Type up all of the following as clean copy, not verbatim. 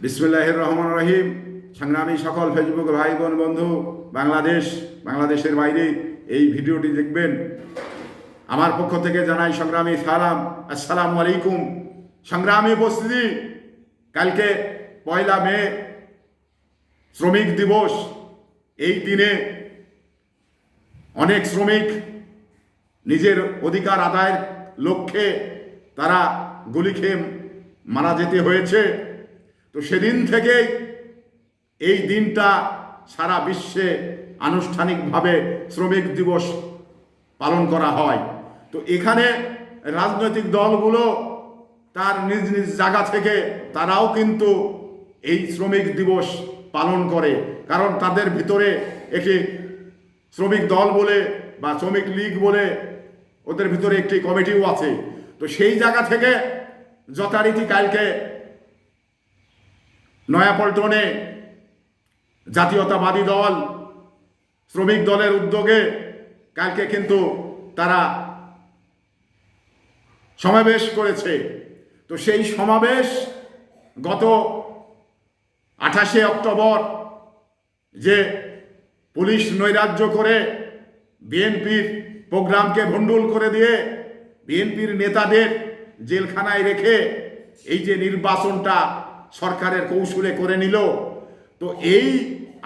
বিসমিল্লাহির রহমানির রহিম। সংগ্রামী সকল ফেসবুক ভাই বোন বন্ধু, বাংলাদেশের বাইরে এই ভিডিওটি দেখবেন, আমার পক্ষ থেকে জানাই সংগ্রামী সালাম, আসসালামু আলাইকুম। সংগ্রামী উপস্থিতি, কালকে 1 মে শ্রমিক দিবস। এই দিনে অনেক শ্রমিক নিজের অধিকার আদায়ের লক্ষ্যে তারা গুলি খেয়ে মারা যেতে হয়েছে। তো সেদিন থেকেই এই দিনটা সারা বিশ্বে আনুষ্ঠানিকভাবে শ্রমিক দিবস পালন করা হয়। তো এখানে রাজনৈতিক দলগুলো তার নিজ নিজ জায়গা থেকে তারাও কিন্তু এই শ্রমিক দিবস পালন করে, কারণ তাদের ভিতরে একটি শ্রমিক দল বলে বা শ্রমিক লীগ বলে ওদের ভিতরে একটি কমিটিও আছে। তো সেই জায়গা থেকে যথারীতি কালকে নয়াপল্টনে জাতীয়তাবাদী দল শ্রমিক দলের উদ্যোগে কালকে কিন্তু তারা সমাবেশ করেছে। তো সেই সমাবেশ গত 28 অক্টোবর যে পুলিশ নৈরাজ্য করে বিএনপির প্রোগ্রামকে ভণ্ডুল করে দিয়ে বিএনপির নেতাদের জেলখানায় রেখে এই যে নির্বাচনটা সরকারের কৌশলে করে নিল, তো এই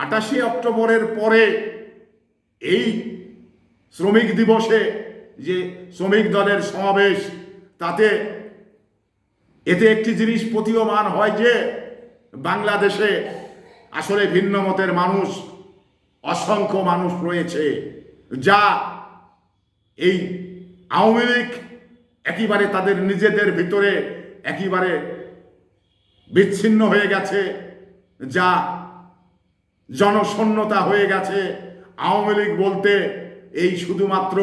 28 অক্টোবরের পরে এই শ্রমিক দিবসে যে শ্রমিক দলের সমাবেশ, এতে একটি জিনিস প্রতীয়মান হয় যে বাংলাদেশে আসলে ভিন্ন মতের মানুষ, অসংখ্য মানুষ রয়েছে, যা এই আওয়ামী লীগ একেবারে তাদের নিজেদের ভিতরে একেবারে বিচ্ছিন্ন হয়ে গেছে, যা জনশূন্যতা হয়ে গেছে। আওয়ামী লীগ বলতে এই শুধুমাত্র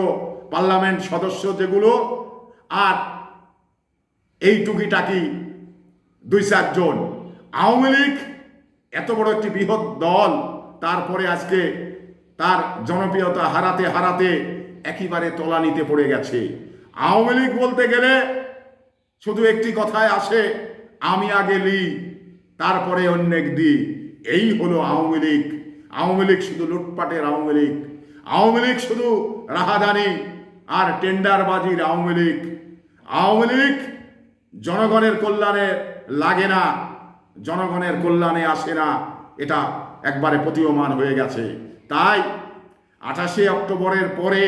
পার্লামেন্ট সদস্য যেগুলো, আর এই টুকিটাকি 2-4 জন। আওয়ামী লীগ এত বড় একটি বৃহৎ দল, তারপরে আজকে তার জনপ্রিয়তা হারাতে হারাতে একেবারে তলানিতে পড়ে গেছে। আওয়ামী লীগ বলতে গেলে শুধু একটি কথায় আসে, আমি আগে লি তারপরে অন্যেক দি। এই হলো আওয়ামী লীগ। আওয়ামী লীগ শুধু লুটপাটের আওয়ামী লীগ, আওয়ামী লীগ শুধু রাহাদানি আর টেন্ডারবাজির আওয়ামী লীগ। আওয়ামী লীগ জনগণের কল্যাণে লাগে না, জনগণের কল্যাণে আসে না, এটা একবারে প্রতীয়মান হয়ে গেছে। তাই 28 অক্টোবরের পরে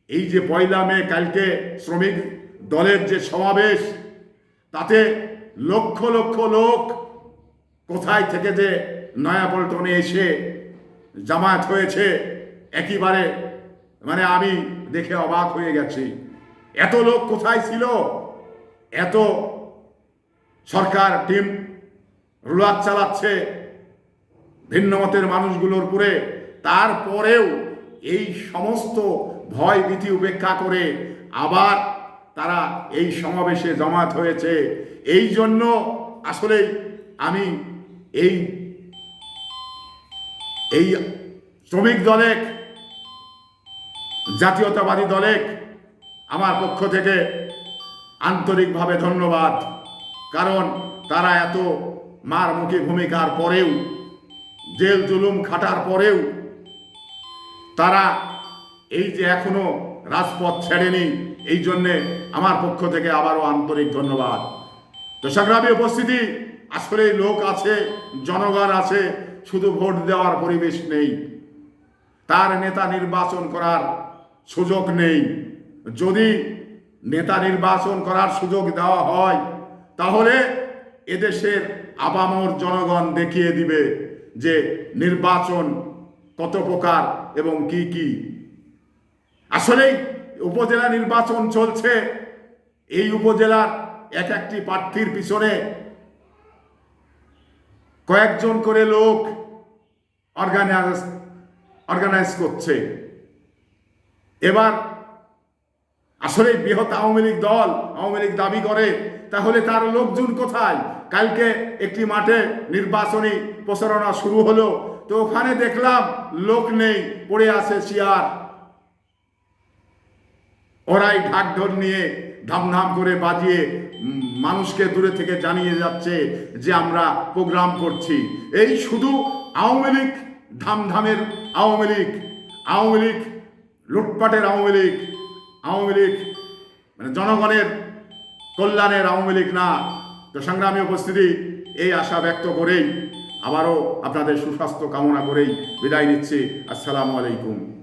এই যে 1 মে কালকে শ্রমিক দলের যে সমাবেশ, তাতে লক্ষ লক্ষ লোক কোথায় থেকে যে নয়াপল্টনে এসে জামায়াত হয়েছে, একেবারে মানে আমি দেখে অবাক হয়ে গেছি। এত লোক কোথায় ছিল? এত সরকার টিম রুলার চালাচ্ছে ভিন্ন মতের মানুষগুলোর উপরে, তারপরেও এই সমস্ত ভয় ভীতি উপেক্ষা করে আবার তারা এই সমাবেশে জমায়েত হয়েছে। এই জন্য আসলে আমি এই এই শ্রমিক দলে, জাতীয়তাবাদী দলে আমার পক্ষ থেকে আন্তরিকভাবে ধন্যবাদ, কারণ তারা এত মারমুখী ভূমিকার পরেও, জেল জুলুম খাটার পরেও তারা এই যে এখনো রাজপথ ছেড়েনি, এই জন্যে আমার পক্ষ থেকে আবারও আন্তরিক ধন্যবাদ। তো সংগ্রামী উপস্থিতি, আসলে লোক আছে, জনগণ আছে, শুধু ভোট দেওয়ার পরিবেশ নেই, তার নেতা নির্বাচন করার সুযোগ নেই। যদি নেতা নির্বাচন করার সুযোগ দেওয়া হয়, তাহলে এদেশের আপামর জনগণ দেখিয়ে দিবে যে নির্বাচন কত প্রকার এবং কি কি। আসলেই উপজেলা নির্বাচন চলছে, এই উপজেলার এক একটি প্রার্থীর পিছনে কয়েকজন করে লোক অর্গানাইজ করছে। এবার আসলে বৃহৎ আওয়ামী লীগ দল, আওয়ামী লীগ দাবি করে, তাহলে তার লোকজন কোথায়? কালকে একটি মাঠে নির্বাচনী প্রচারণা শুরু হলো, তো ওখানে দেখলাম লোক নেই, পড়ে আছে চেয়ার। ওরাই ঢাকঢোল নিয়ে ধামধাম করে বাজিয়ে মানুষকে দূরে থেকে জানিয়ে যাচ্ছে যে আমরা প্রোগ্রাম করছি। এই শুধু আওয়ামী লীগ, ধামধামের আওয়ামী লীগ, আওয়ামী লীগ লুটপাটের আওয়ামী লীগ, আওয়ামী লীগ মানে জনগণের কল্যাণের আওয়ামী লীগ না। তো সংগ্রামী উপস্থিতি, এই আশা ব্যক্ত করেই আবারও আপনাদের সুস্বাস্থ্য কামনা করেই বিদায় নিচ্ছি। আসসালামু আলাইকুম।